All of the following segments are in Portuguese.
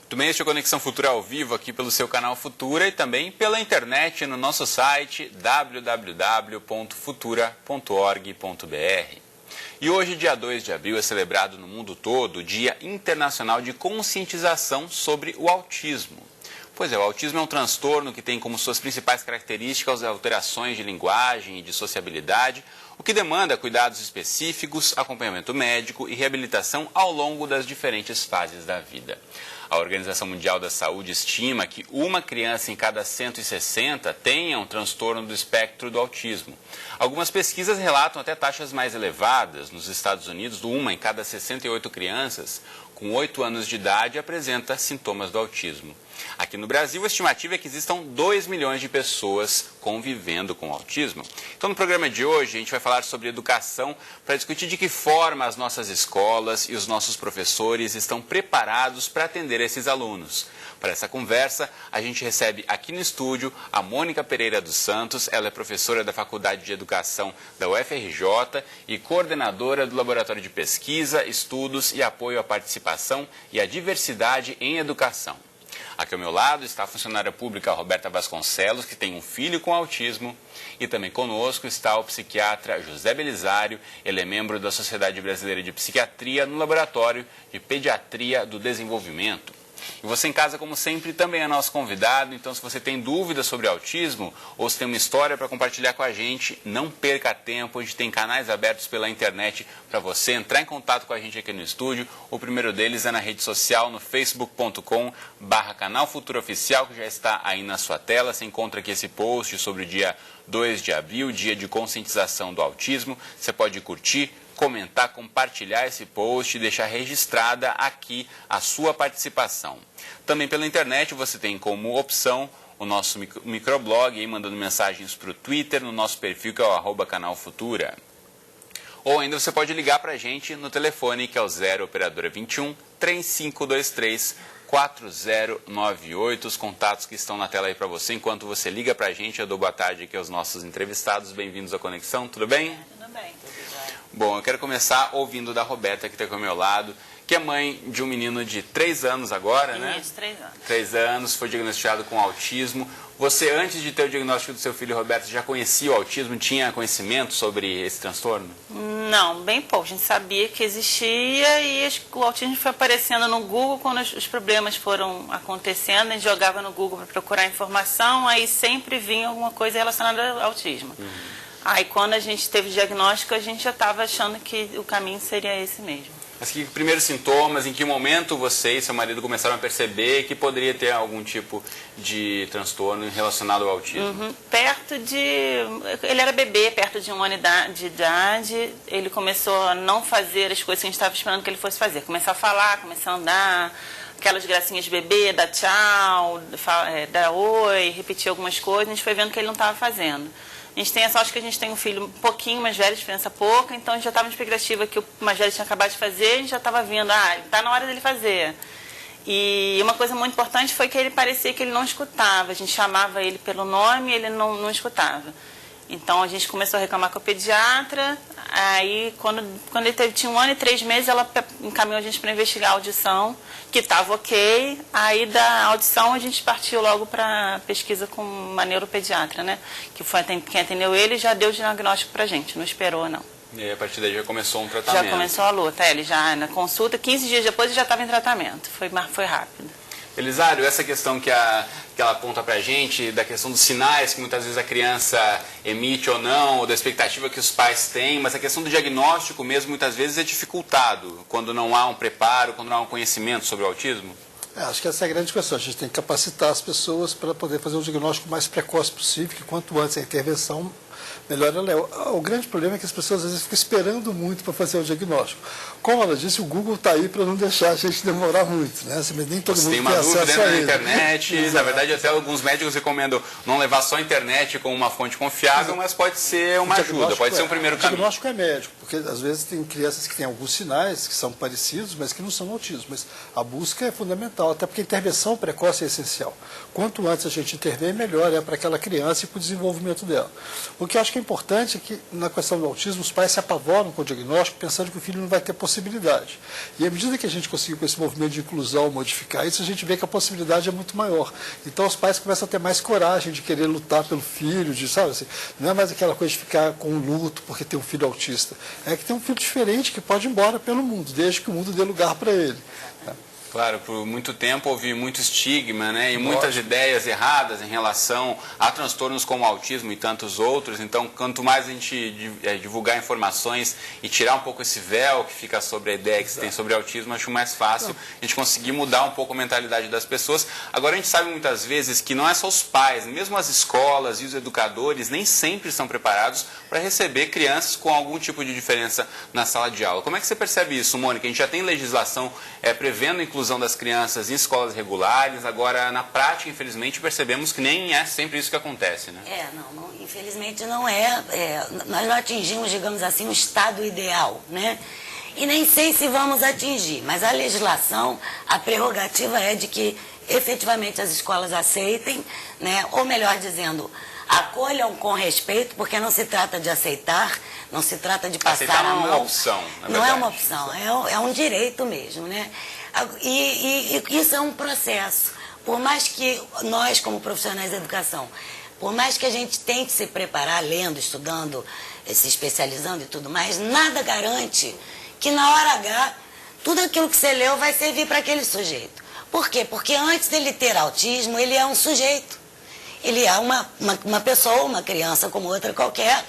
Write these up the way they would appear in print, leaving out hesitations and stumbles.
Muito bem, este é o Conexão Futura ao vivo aqui pelo seu canal Futura e também pela internet no nosso site www.futura.org.br. E hoje, dia 2 de abril, é celebrado no mundo todo o Dia Internacional de Conscientização sobre o Autismo. Pois é, o autismo é um transtorno que tem como suas principais características alterações de linguagem e de sociabilidade, o que demanda cuidados específicos, acompanhamento médico e reabilitação ao longo das diferentes fases da vida. A Organização Mundial da Saúde estima que uma criança em cada 160 tenha um transtorno do espectro do autismo. Algumas pesquisas relatam até taxas mais elevadas. Nos Estados Unidos, uma em cada 68 crianças com 8 anos de idade apresenta sintomas do autismo. Aqui no Brasil, a estimativa é que existam 2 milhões de pessoas convivendo com autismo. Então, no programa de hoje, a gente vai falar sobre educação para discutir de que forma as nossas escolas e os nossos professores estão preparados para atender esses alunos. Para essa conversa, a gente recebe aqui no estúdio a Mônica Pereira dos Santos. Ela é professora da Faculdade de Educação da UFRJ e coordenadora do Laboratório de Pesquisa, Estudos e Apoio à Participação e à Diversidade em Educação. Aqui ao meu lado está a funcionária pública Roberta Vasconcelos, que tem um filho com autismo. E também conosco está o psiquiatra José Belisário. Ele é membro da Sociedade Brasileira de Psiquiatria no Laboratório de Pediatria do Desenvolvimento. E você em casa, como sempre, também é nosso convidado. Então, se você tem dúvidas sobre autismo ou se tem uma história para compartilhar com a gente, não perca tempo. A gente tem canais abertos pela internet para você entrar em contato com a gente aqui no estúdio. O primeiro deles é na rede social, no facebook.com/canal Futura Oficial, que já está aí na sua tela. Você encontra aqui esse post sobre o dia 2 de abril, dia de conscientização do autismo. Você pode curtir, comentar, compartilhar esse post e deixar registrada aqui a sua participação. Também pela internet você tem como opção o nosso microblog, aí mandando mensagens para o Twitter, no nosso perfil que é o @canalfutura. Ou ainda você pode ligar para a gente no telefone que é o 0 operadora 21 3523 4098, os contatos que estão na tela aí para você. Enquanto você liga para a gente, eu dou boa tarde aqui aos nossos entrevistados. Bem-vindos à Conexão, tudo bem? Tudo bem. Bom, eu quero começar ouvindo da Roberta, que está aqui ao meu lado, que é mãe de um menino de 3 anos agora, né? Isso, 3 anos. 3 anos, foi diagnosticado com autismo. Você, antes de ter o diagnóstico do seu filho, Roberta, já conhecia o autismo? Tinha conhecimento sobre esse transtorno? Não, bem pouco. A gente sabia que existia e o autismo foi aparecendo no Google quando os problemas foram acontecendo. A gente jogava no Google para procurar informação, aí sempre vinha alguma coisa relacionada ao autismo. Aí quando a gente teve o diagnóstico, a gente já estava achando que o caminho seria esse mesmo. Mas que primeiros sintomas, em que momento você e seu marido começaram a perceber que poderia ter algum tipo de transtorno relacionado ao autismo? Ele era bebê, perto de 1 ano de idade, ele começou a não fazer as coisas que a gente estava esperando que ele fosse fazer. Começar a falar, começar a andar, aquelas gracinhas de bebê, dar tchau, dar oi, repetir algumas coisas, a gente foi vendo que ele não estava fazendo. A gente tem a sorte que a gente tem um filho um pouquinho mais velho, diferença pouca, então a gente já estava na expectativa que o mais velho tinha acabado de fazer, a gente já estava vendo, está na hora dele fazer. E uma coisa muito importante foi que ele parecia que ele não escutava, a gente chamava ele pelo nome e ele não escutava. Então a gente começou a reclamar com a pediatra, aí quando ele tinha 1 ano e 3 meses, ela encaminhou a gente para investigar a audição, que estava ok. Aí da audição a gente partiu logo para pesquisa com uma neuropediatra, né? Que foi quem atendeu ele e já deu o diagnóstico para a gente, não esperou não. E aí, a partir daí já começou um tratamento? Já começou a luta, ele já na consulta, 15 dias depois ele já estava em tratamento, foi rápido. Belisário, essa questão que ela aponta pra gente, da questão dos sinais que muitas vezes a criança emite ou não, ou da expectativa que os pais têm, mas a questão do diagnóstico mesmo muitas vezes é dificultado quando não há um preparo, quando não há um conhecimento sobre o autismo? Acho que essa é a grande questão. A gente tem que capacitar as pessoas para poder fazer um diagnóstico mais precoce possível, que quanto antes a intervenção, melhor ela é. O grande problema é que as pessoas às vezes ficam esperando muito para fazer o diagnóstico. Como ela disse, o Google está aí para não deixar a gente demorar muito, né? Nem todo mundo tem uma tem dúvida acesso a na ele. internet, na verdade até alguns médicos recomendam não levar só a internet como uma fonte confiável, mas pode ser uma ajuda, pode ser um primeiro caminho. O diagnóstico é médico, porque às vezes tem crianças que têm alguns sinais que são parecidos, mas que não são autismo. Mas a busca é fundamental, até porque a intervenção precoce é essencial. Quanto antes a gente intervém, melhor é para aquela criança e para o desenvolvimento dela. O que eu acho que é importante é que, na questão do autismo, os pais se apavoram com o diagnóstico, pensando que o filho não vai ter possibilidade. E à medida que a gente conseguir, com esse movimento de inclusão, modificar isso, a gente vê que a possibilidade é muito maior. Então, os pais começam a ter mais coragem de querer lutar pelo filho, de, sabe assim, não é mais aquela coisa de ficar com luto porque tem um filho autista. É que tem um filho diferente que pode ir embora pelo mundo, desde que o mundo dê lugar para ele. Claro, por muito tempo houve muito estigma, né, e muitas ideias erradas em relação a transtornos como autismo e tantos outros. Então, quanto mais a gente divulgar informações e tirar um pouco esse véu que fica sobre a ideia que se tem sobre autismo, acho mais fácil a gente conseguir mudar um pouco a mentalidade das pessoas. Agora, a gente sabe muitas vezes que não é só os pais, mesmo as escolas e os educadores nem sempre estão preparados para receber crianças com algum tipo de diferença na sala de aula. Como é que você percebe isso, Mônica? A gente já tem legislação prevendo a inclusão das crianças em escolas regulares, agora na prática, infelizmente, percebemos que nem é sempre isso que acontece, né? Infelizmente não é, nós não atingimos, digamos assim, o estado ideal, né? E nem sei se vamos atingir, mas a legislação, a prerrogativa é de que efetivamente as escolas aceitem, né? Ou melhor dizendo, acolham com respeito, porque não se trata de aceitar, não se trata de passar aceitar a mão. Não é uma opção, na verdade. Não é uma opção, é um direito mesmo, né? E isso é um processo. Por mais que nós, como profissionais da educação, por mais que a gente tente se preparar, lendo, estudando, se especializando e tudo mais, nada garante que na hora H, tudo aquilo que você leu vai servir para aquele sujeito. Por quê? Porque antes dele ter autismo, ele é um sujeito. Ele é uma pessoa, uma criança como outra qualquer,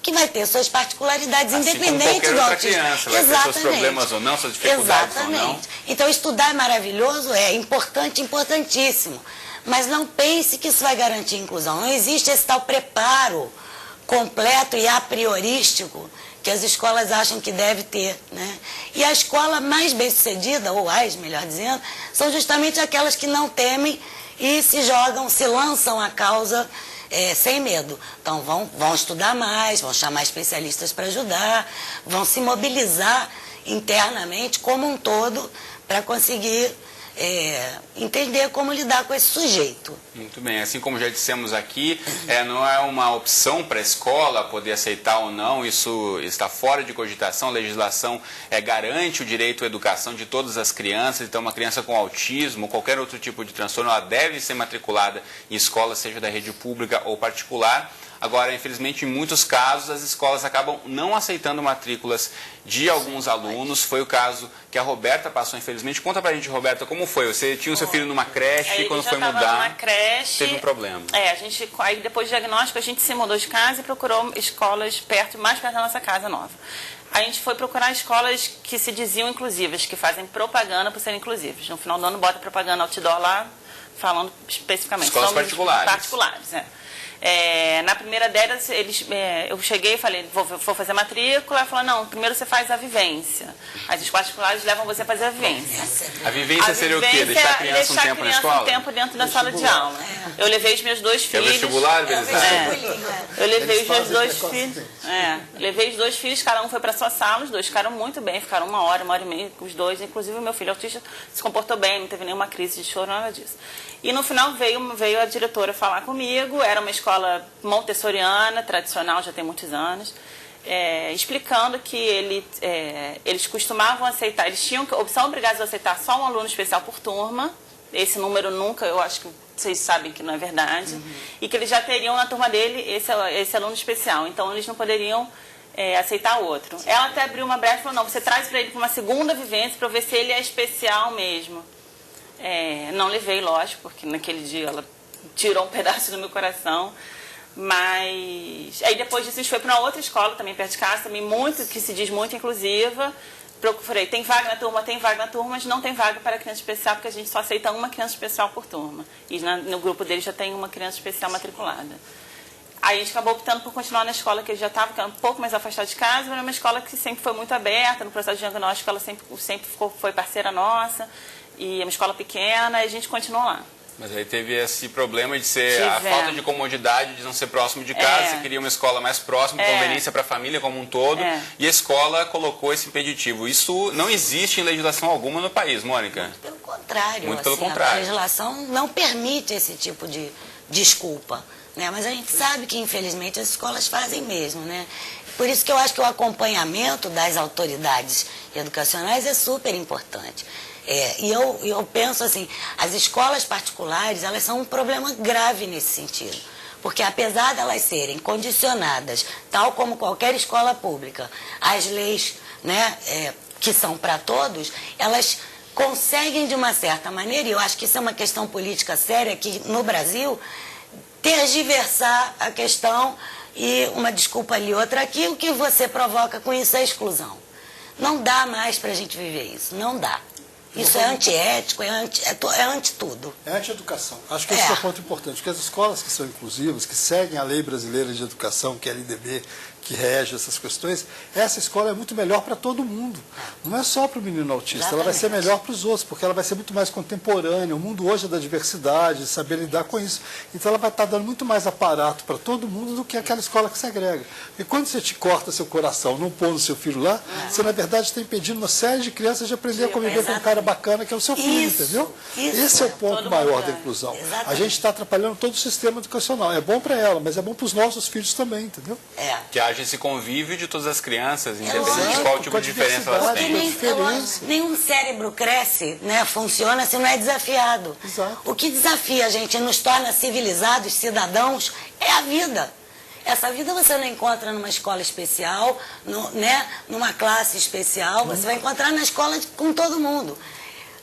que vai ter suas particularidades, assim independente do autismo. Criança, vai ter seus problemas ou não, suas dificuldades ou não. Então, estudar é maravilhoso, é importante, importantíssimo. Mas não pense que isso vai garantir inclusão. Não existe esse tal preparo completo e a priorístico que as escolas acham que deve ter, né? E a escola mais bem-sucedida, ou as, melhor dizendo, são justamente aquelas que não temem e se jogam, se lançam à causa sem medo. Então vão estudar mais, vão chamar especialistas para ajudar, vão se mobilizar internamente como um todo para conseguir entender como lidar com esse sujeito. Muito bem, assim como já dissemos aqui, não é uma opção para a escola poder aceitar ou não, isso está fora de cogitação, a legislação garante o direito à educação de todas as crianças, então uma criança com autismo, qualquer outro tipo de transtorno, ela deve ser matriculada em escola, seja da rede pública ou particular. Agora, infelizmente, em muitos casos, as escolas acabam não aceitando matrículas de alguns alunos. Foi o caso que a Roberta passou, infelizmente. Conta pra gente, Roberta, como foi? Você tinha o seu filho numa creche, quando foi mudar, teve um problema. Aí depois do diagnóstico, a gente se mudou de casa e procurou escolas mais perto da nossa casa nova. A gente foi procurar escolas que se diziam inclusivas, que fazem propaganda por serem inclusivas. No final do ano, bota propaganda outdoor lá, falando especificamente. Escolas particulares. Particulares, na primeira delas, eu cheguei e falei, vou fazer matrícula. Ela falou, não, primeiro você faz a vivência. As particulares levam você a fazer a vivência. A vivência seria o quê? Deixar a criança um tempo na escola? Um tempo dentro da sala de aula. Eu levei os meus dois filhos. É o vestibular, Eu levei os meus dois filhos. Levei os dois filhos, cada um foi para sua sala, os dois ficaram muito bem, ficaram uma hora e meia, os dois, inclusive o meu filho autista se comportou bem, não teve nenhuma crise de choro, nada disso. E no final veio a diretora falar comigo, era uma escola montessoriana, tradicional, já tem muitos anos, explicando que eles costumavam aceitar, são obrigados a aceitar só um aluno especial por turma. Esse número nunca, eu acho que vocês sabem que não é verdade, e que eles já teriam na turma dele esse aluno especial, então eles não poderiam aceitar outro. Ela até abriu uma brecha e falou, não, você traz para ele para uma segunda vivência para ver se ele é especial mesmo. Não levei, lógico, porque naquele dia ela tirou um pedaço do meu coração, mas aí depois disso a gente foi para uma outra escola também perto de casa, também que se diz muito inclusiva. Procurei, tem vaga na turma, mas não tem vaga para criança especial, porque a gente só aceita uma criança especial por turma, e no grupo dele já tem uma criança especial matriculada. Aí a gente acabou optando por continuar na escola que ele já estava, que era um pouco mais afastado de casa, mas era uma escola que sempre foi muito aberta, no processo de diagnóstico ela sempre foi parceira nossa, e é uma escola pequena, e a gente continuou lá. Mas aí teve esse problema de ser a falta de comodidade, de não ser próximo de casa, você queria uma escola mais próxima, conveniência para a família como um todo, e a escola colocou esse impeditivo. Isso não existe em legislação alguma no país, Mônica? Muito pelo contrário. Muito pelo contrário. A legislação não permite esse tipo de desculpa, né? Mas a gente sabe que, infelizmente, as escolas fazem mesmo, né? Por isso que eu acho que o acompanhamento das autoridades educacionais é super importante. E eu penso assim, as escolas particulares, elas são um problema grave nesse sentido. Porque apesar de elas serem condicionadas, tal como qualquer escola pública, às leis, né, que são para todos, elas conseguem de uma certa maneira, e eu acho que isso é uma questão política séria, que no Brasil, tergiversar a questão e uma desculpa ali, outra aqui, o que você provoca com isso é exclusão. Não dá mais para a gente viver isso, não dá. Isso é antiético, é anti tudo. É anti-educação. Acho que esse é o ponto importante, porque as escolas que são inclusivas, que seguem a Lei Brasileira de Educação, que é a LDB, que rege essas questões, essa escola é muito melhor para todo mundo. Não é só para o menino autista, ela vai ser melhor para os outros, porque ela vai ser muito mais contemporânea. O mundo hoje é da diversidade, de saber lidar com isso. Então ela vai estar dando muito mais aparato para todo mundo do que aquela escola que segrega. E quando você te corta seu coração, não pondo seu filho lá, você na verdade está impedindo uma série de crianças de aprender a conviver com um cara bacana que é o seu filho, entendeu? Esse é o ponto maior da inclusão. A gente está atrapalhando todo o sistema educacional. É bom para ela, mas é bom para os nossos filhos também, entendeu? Que haja esse convívio de todas as crianças, independente de qual tipo de diferença elas têm. Nenhum cérebro cresce, né, funciona se não é desafiado. Exato. O que desafia a gente e nos torna civilizados, cidadãos, é a vida. Essa vida você não encontra numa escola especial, numa classe especial, você vai encontrar na escola com todo mundo.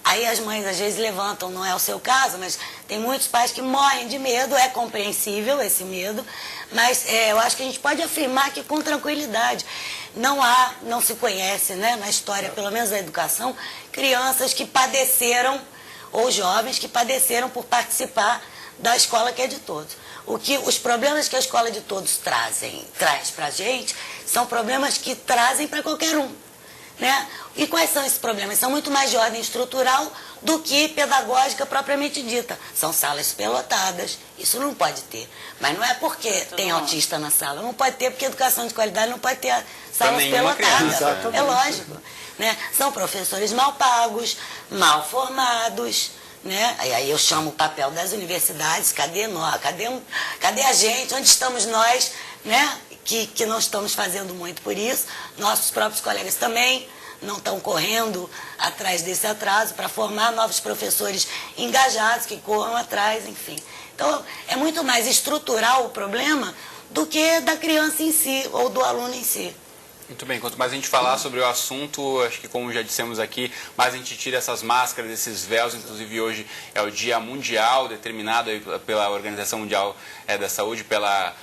Aí as mães às vezes levantam, não é o seu caso, mas tem muitos pais que morrem de medo, é compreensível esse medo, mas eu acho que a gente pode afirmar que com tranquilidade não se conhece, né, na história, pelo menos da educação, crianças que padeceram, ou jovens que padeceram por participar da escola que é de todos. Os problemas que a escola de todos traz para a gente são problemas que trazem para qualquer um. Né? E quais são esses problemas? São muito mais de ordem estrutural do que pedagógica propriamente dita. São salas superlotadas, isso não pode ter. Mas não é porque tem autista na sala, não pode ter, porque educação de qualidade não pode ter sala superlotada. É lógico. Né? São professores mal pagos, mal formados. Né? Aí eu chamo o papel das universidades, cadê nós? Cadê a gente? Onde estamos nós? Né? Que não estamos fazendo muito por isso. Nossos próprios colegas também não estão correndo atrás desse atraso para formar novos professores engajados que corram atrás, enfim. Então, é muito mais estrutural o problema do que da criança em si ou do aluno em si. Muito bem, quanto mais a gente falar sobre o assunto, acho que como já dissemos aqui, mais a gente tira essas máscaras, esses véus. Inclusive hoje é o Dia Mundial, determinado pela Organização Mundial da Saúde, pelas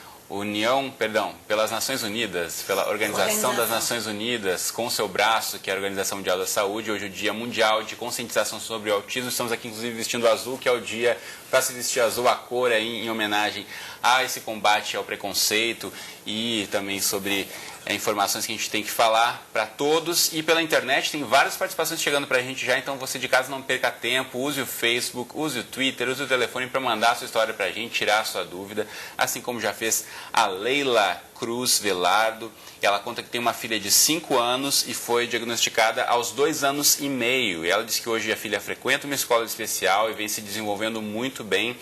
Nações Unidas, pela Organização das Nações Unidas, com o seu braço, que é a Organização Mundial da Saúde. Hoje é o Dia Mundial de Conscientização sobre o Autismo. Estamos aqui, inclusive, vestindo azul, que é o dia para se vestir azul, a cor aí, em homenagem a esse combate ao preconceito e também sobre informações que a gente tem que falar para todos. E pela internet tem várias participações chegando para a gente já, então você de casa não perca tempo, use o Facebook, use o Twitter, use o telefone para mandar a sua história para a gente, tirar a sua dúvida, assim como já fez a Leila Cruz Velardo. Ela conta que tem uma filha de 5 anos e foi diagnosticada aos 2 anos e meio. E ela diz que hoje a filha frequenta uma escola especial e vem se desenvolvendo muito bem.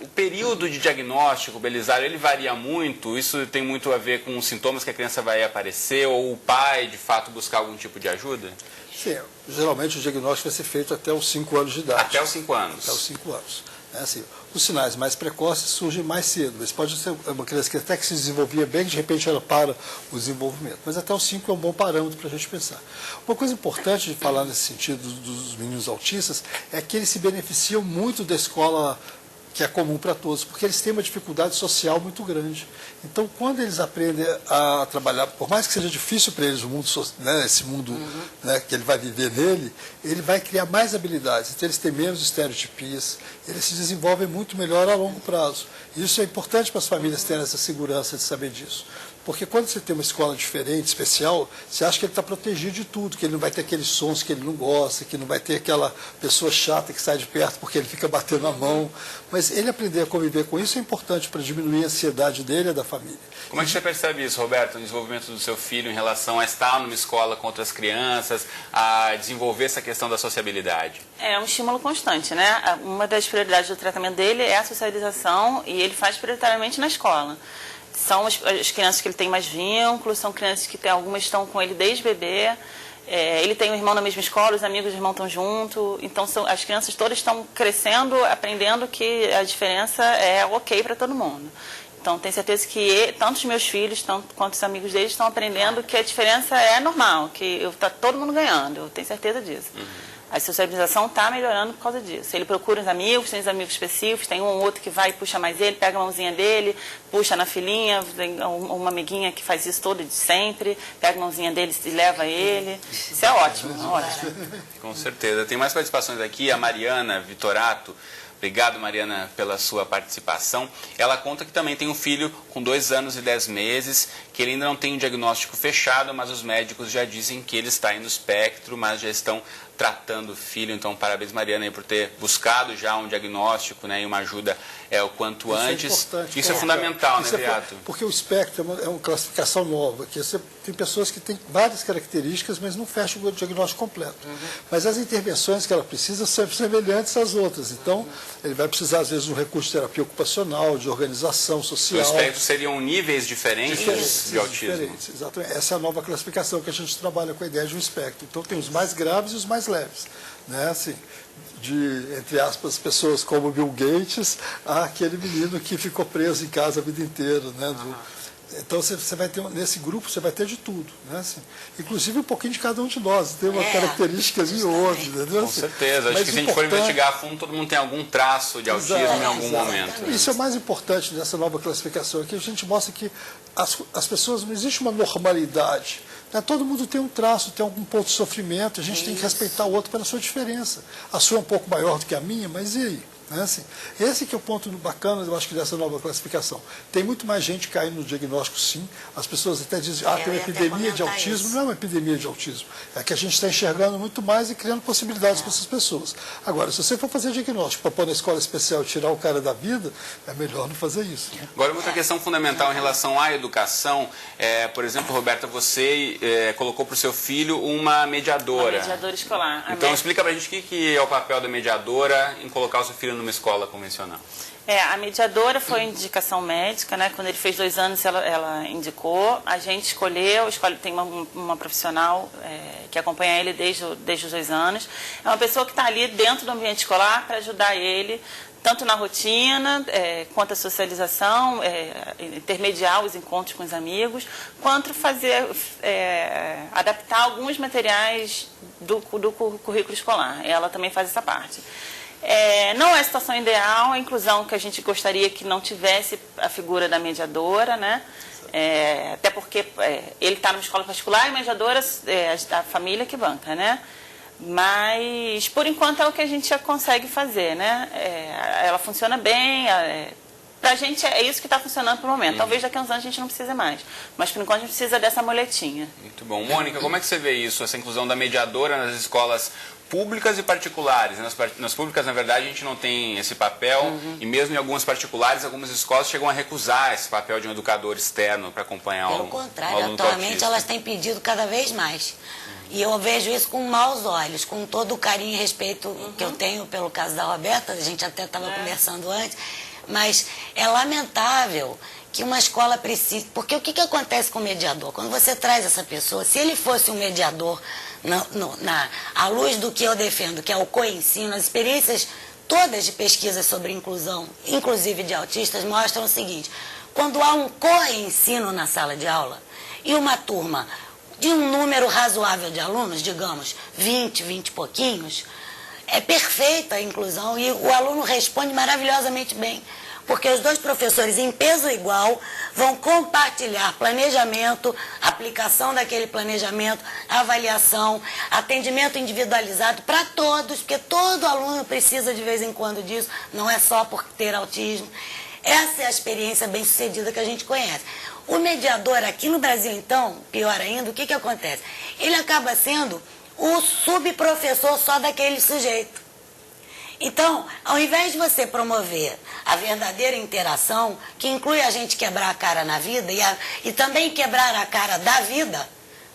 O período de diagnóstico, Belisário, ele varia muito? Isso tem muito a ver com os sintomas que a criança vai aparecer ou o pai, de fato, buscar algum tipo de ajuda? Sim, geralmente o diagnóstico vai ser feito até os 5 anos de idade. Até os 5 anos? Até os 5 anos. Assim, os sinais mais precoces surgem mais cedo, mas pode ser uma criança que até que se desenvolvia bem, de repente ela para o desenvolvimento. Mas até os 5 é um bom parâmetro para a gente pensar. Uma coisa importante de falar nesse sentido dos meninos autistas é que eles se beneficiam muito da escola que é comum para todos, porque eles têm uma dificuldade social muito grande. Então, quando eles aprendem a trabalhar, por mais que seja difícil para eles o mundo, né, esse mundo né, que ele vai viver nele, ele vai criar mais habilidades. Então, eles têm menos estereotipias, eles se desenvolvem muito melhor a longo prazo. E isso é importante para as famílias terem essa segurança de saber disso. Porque quando você tem uma escola diferente, especial, você acha que ele está protegido de tudo, que ele não vai ter aqueles sons que ele não gosta, que não vai ter aquela pessoa chata que sai de perto porque ele fica batendo a mão. Mas ele aprender a conviver com isso é importante para diminuir a ansiedade dele e da família. Como é que você percebe isso, Roberto, no desenvolvimento do seu filho em relação a estar numa escola com outras crianças, a desenvolver essa questão da sociabilidade? É um estímulo constante, né? Uma das prioridades do tratamento dele é a socialização e ele faz prioritariamente na escola. São as crianças que ele tem mais vínculo, são crianças que algumas estão com ele desde bebê. Ele tem um irmão na mesma escola, os amigos do irmão estão junto. Então, as crianças todas estão crescendo, aprendendo que a diferença é ok para todo mundo. Então, tenho certeza que tanto os meus filhos quanto os amigos deles estão aprendendo que a diferença é normal, que está todo mundo ganhando. Eu tenho certeza disso. A socialização está melhorando por causa disso. Ele procura os amigos, tem os amigos específicos, tem um ou outro que vai e puxa mais ele, pega a mãozinha dele, puxa na filhinha, tem uma amiguinha que faz isso todo de sempre, pega a mãozinha dele e leva ele. Isso é ótimo, ótimo. Com certeza. Tem mais participações aqui, a Mariana Vitorato. Obrigado, Mariana, pela sua participação. Ela conta que também tem um filho com 2 anos e 10 meses, que ele ainda não tem um diagnóstico fechado, mas os médicos já dizem que ele está no espectro, mas já estão tratando o filho. Então, parabéns, Mariana, aí, por ter buscado já um diagnóstico, né, e uma ajuda o quanto antes. Isso é fundamental, né, Beato? Porque o espectro é uma classificação nova, que você tem pessoas que têm várias características, mas não fecham o diagnóstico completo. Mas as intervenções que ela precisa são semelhantes às outras. Então, ele vai precisar, às vezes, de um recurso de terapia ocupacional, de organização social. Os espectros seriam níveis diferentes de autismo. Diferentes, exatamente. Essa é a nova classificação que a gente trabalha com a ideia de um espectro. Então, tem os mais graves e os mais leves. Né? Assim, entre aspas, pessoas como Bill Gates, a aquele menino que ficou preso em casa a vida inteira. Né? Então, você vai ter, nesse grupo, você vai ter de tudo. Né? Assim, inclusive, um pouquinho de cada um de nós. Tem uma características e outra. Entendeu? Com certeza. Acho que se a gente for investigar a fundo, todo mundo tem algum traço de autismo em algum momento. Né? Isso é o mais importante nessa nova classificação aqui. A gente mostra que as pessoas, não existe uma normalidade. Né? Todo mundo tem um traço, tem algum ponto de sofrimento. A gente tem que respeitar o outro pela sua diferença. A sua é um pouco maior do que a minha, mas e aí? Né? Assim, esse que é o ponto bacana, eu acho que dessa nova classificação. Tem muito mais gente caindo no diagnóstico, sim. As pessoas até dizem, tem uma epidemia de autismo. Não é uma epidemia de autismo. É que a gente está enxergando muito mais e criando possibilidades para essas pessoas. Agora, se você for fazer diagnóstico para pôr na escola especial e tirar o cara da vida, é melhor não fazer isso. Né? Agora, outra questão fundamental em relação à educação, por exemplo, Roberta, você colocou para o seu filho uma mediadora. Uma mediadora escolar. Então, explica para a gente o que é o papel da mediadora em colocar o seu filho numa escola convencional. A mediadora foi indicação médica, né? Quando ele fez 2 anos, ela indicou. A gente escolheu, tem uma profissional que acompanha ele desde os 2 anos. É uma pessoa que está ali dentro do ambiente escolar para ajudar ele, tanto na rotina, quanto a socialização, intermediar os encontros com os amigos, quanto adaptar alguns materiais do currículo escolar. Ela também faz essa parte. Não é a situação ideal, a inclusão que a gente gostaria que não tivesse a figura da mediadora, né? Até porque ele está numa escola particular e a mediadora a família que banca, né? Mas, por enquanto, é o que a gente já consegue fazer, né? Ela funciona bem, pra gente é isso que está funcionando por momento. Talvez daqui a uns anos a gente não precise mais, mas por enquanto a gente precisa dessa muletinha. Muito bom. Mônica, como é que você vê isso, essa inclusão da mediadora nas escolas públicas e particulares? Nas públicas, na verdade, a gente não tem esse papel, e mesmo em algumas particulares, algumas escolas chegam a recusar esse papel de um educador externo para acompanhar o aluno. Pelo contrário, atualmente elas têm pedido cada vez mais. E eu vejo isso com maus olhos, com todo o carinho e respeito que eu tenho pelo caso da Roberta, a gente até estava conversando antes, mas é lamentável que uma escola precise... Porque o que acontece com o mediador? Quando você traz essa pessoa, se ele fosse um mediador à luz do que eu defendo, que é o coensino, as experiências todas de pesquisas sobre inclusão, inclusive de autistas, mostram o seguinte: quando há um coensino na sala de aula e uma turma de um número razoável de alunos, digamos 20 e pouquinhos, é perfeita a inclusão e o aluno responde maravilhosamente bem. Porque os 2 professores em peso igual vão compartilhar planejamento, aplicação daquele planejamento, avaliação, atendimento individualizado para todos, porque todo aluno precisa de vez em quando disso, não é só por ter autismo. Essa é a experiência bem-sucedida que a gente conhece. O mediador aqui no Brasil, então, pior ainda, o que acontece? Ele acaba sendo o subprofessor só daquele sujeito. Então, ao invés de você promover a verdadeira interação, que inclui a gente quebrar a cara na vida e também quebrar a cara da vida,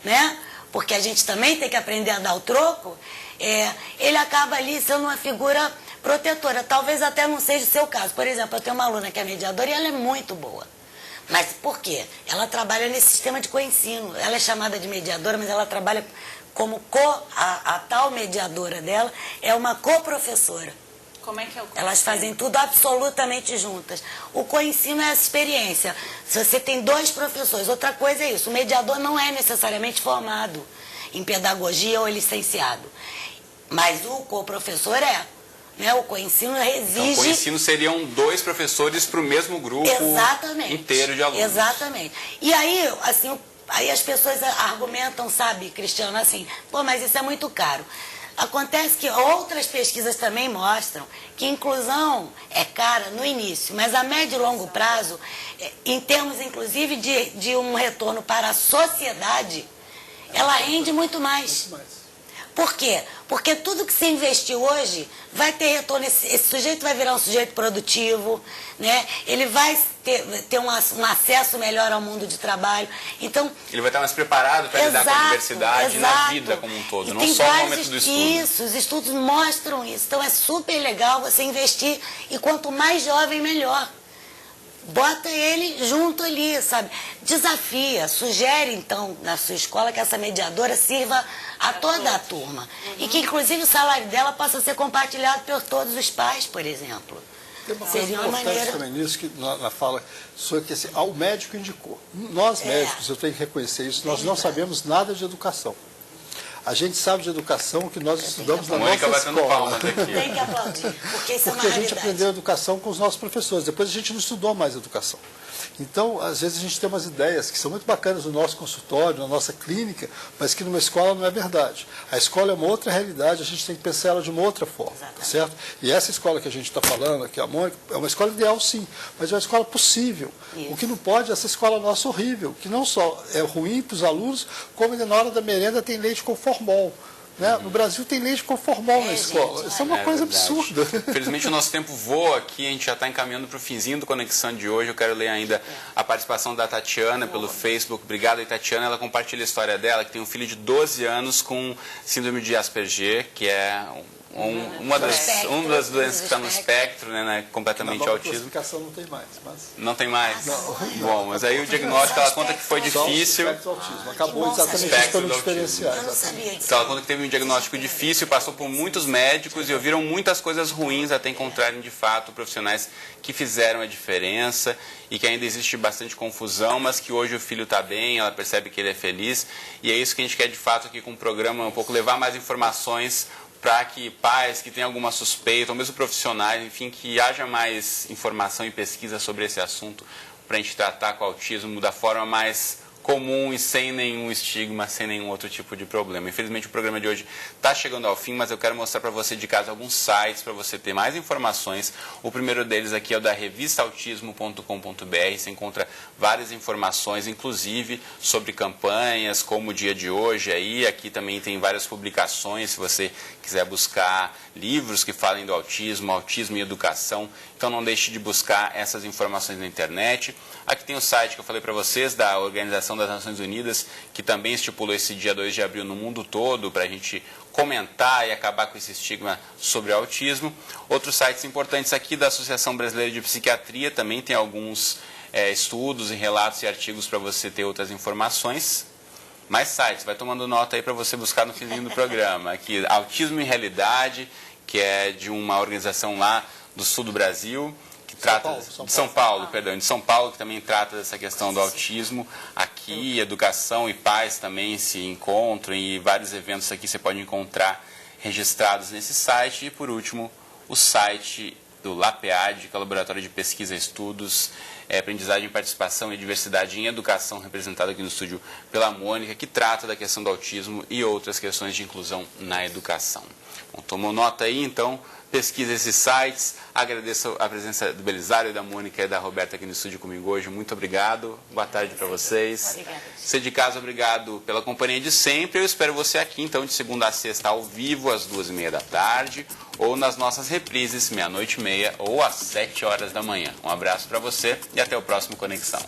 né? Porque a gente também tem que aprender a dar o troco, ele acaba ali sendo uma figura protetora. Talvez até não seja o seu caso. Por exemplo, eu tenho uma aluna que é mediadora e ela é muito boa. Mas por quê? Ela trabalha nesse sistema de coensino. Ela é chamada de mediadora, mas ela trabalha como a tal mediadora dela é uma coprofessora. Como é que é o coensino? Elas fazem tudo absolutamente juntas. O coensino é essa experiência. Se você tem 2 professores, outra coisa é isso. O mediador não é necessariamente formado em pedagogia ou licenciado. Mas o coprofessor é. Né? O coensino exige... Então, o coensino seriam 2 professores para o mesmo grupo inteiro de alunos. Exatamente. E aí, assim, aí as pessoas argumentam, sabe, Cristiano, assim, pô, mas isso é muito caro. Acontece que outras pesquisas também mostram que inclusão é cara no início, mas a médio e longo prazo, em termos inclusive de um retorno para a sociedade, ela rende muito mais. Por quê? Porque tudo que se investiu hoje vai ter retorno. Esse sujeito vai virar um sujeito produtivo, né? Ele vai ter um acesso melhor ao mundo de trabalho. Então, ele vai estar mais preparado para lidar com a diversidade na vida como um todo, não só no momento do estudo. Isso, os estudos mostram isso. Então é super legal você investir e quanto mais jovem, melhor. Bota ele junto ali, sabe? Desafia, sugere então na sua escola que essa mediadora sirva a toda a turma. E que inclusive o salário dela possa ser compartilhado por todos os pais, por exemplo. Tem uma coisa importante também nisso, que na fala, sobre que assim, o médico indicou. Nós médicos, eu tenho que reconhecer isso, nós não sabemos nada de educação. A gente sabe de educação que nós estudamos na nossa escola. Tem que aplaudir, porque isso é uma Porque a gente aprendeu educação com os nossos professores, depois a gente não estudou mais educação. Então, às vezes a gente tem umas ideias que são muito bacanas no nosso consultório, na nossa clínica, mas que numa escola não é verdade. A escola é uma outra realidade, a gente tem que pensar ela de uma outra forma, tá certo? E essa escola que a gente está falando aqui, a Mônica, é uma escola ideal sim, mas é uma escola possível. Isso. O que não pode é essa escola nossa horrível, que não só é ruim para os alunos, como na hora da merenda tem leite com formol. Né? No Brasil tem leite com formol na escola. Isso é uma coisa absurda. Infelizmente o nosso tempo voa aqui, a gente já está encaminhando para o finzinho do Conexão de hoje. Eu quero ler ainda a participação da Tatiana pelo Facebook. Obrigado aí, Tatiana. Ela compartilha a história dela, que tem um filho de 12 anos com síndrome de Asperger, que é uma das doenças que está no espectro, né, completamente autismo. Classificação não tem mais. Mas... Não tem mais? Não. Bom, mas aí o diagnóstico, ela conta que foi difícil. Acabou exatamente pelo diferencial. Eu não sabia disso. Então ela conta que teve um diagnóstico difícil, passou por muitos médicos e ouviram muitas coisas ruins até encontrarem de fato profissionais que fizeram a diferença e que ainda existe bastante confusão, mas que hoje o filho está bem, ela percebe que ele é feliz e é isso que a gente quer de fato aqui com o programa, um pouco levar mais informações para que pais que têm alguma suspeita, ou mesmo profissionais, enfim, que haja mais informação e pesquisa sobre esse assunto para a gente tratar com o autismo da forma mais comum e sem nenhum estigma, sem nenhum outro tipo de problema. Infelizmente o programa de hoje está chegando ao fim, mas eu quero mostrar para você de casa alguns sites para você ter mais informações. O primeiro deles aqui é o da revistautismo.com.br. Você encontra várias informações, inclusive sobre campanhas, como o dia de hoje aí. Aqui também tem várias publicações, se você quiser buscar livros que falem do autismo, autismo e educação. Então não deixe de buscar essas informações na internet. Aqui tem o site que eu falei para vocês, da Organização das Nações Unidas, que também estipulou esse dia 2 de abril no mundo todo, para a gente comentar e acabar com esse estigma sobre o autismo. Outros sites importantes aqui da Associação Brasileira de Psiquiatria, também tem alguns estudos e relatos e artigos para você ter outras informações. Mais sites, vai tomando nota aí para você buscar no finzinho do programa. Aqui, Autismo em Realidade, que é de uma organização lá do sul do Brasil, que trata de São Paulo, que também trata dessa questão do autismo. Aqui, educação e pais também se encontram e vários eventos aqui você pode encontrar registrados nesse site. E por último, o site do LAPEAD, que é o Laboratório de Pesquisa e Estudos, Aprendizagem, Participação e Diversidade em Educação, representado aqui no estúdio pela Mônica, que trata da questão do autismo e outras questões de inclusão na educação. Bom, tomou nota aí, então, pesquisa esses sites. Agradeço a presença do Belisário, da Mônica e da Roberta aqui no estúdio comigo hoje. Muito obrigado. Boa tarde para vocês. Obrigada. Você de casa, obrigado pela companhia de sempre. Eu espero você aqui, então, de segunda a sexta, ao vivo, às 2h30 da tarde, ou nas nossas reprises, 00:30 ou às 7 horas da manhã. Um abraço para você e até o próximo Conexão.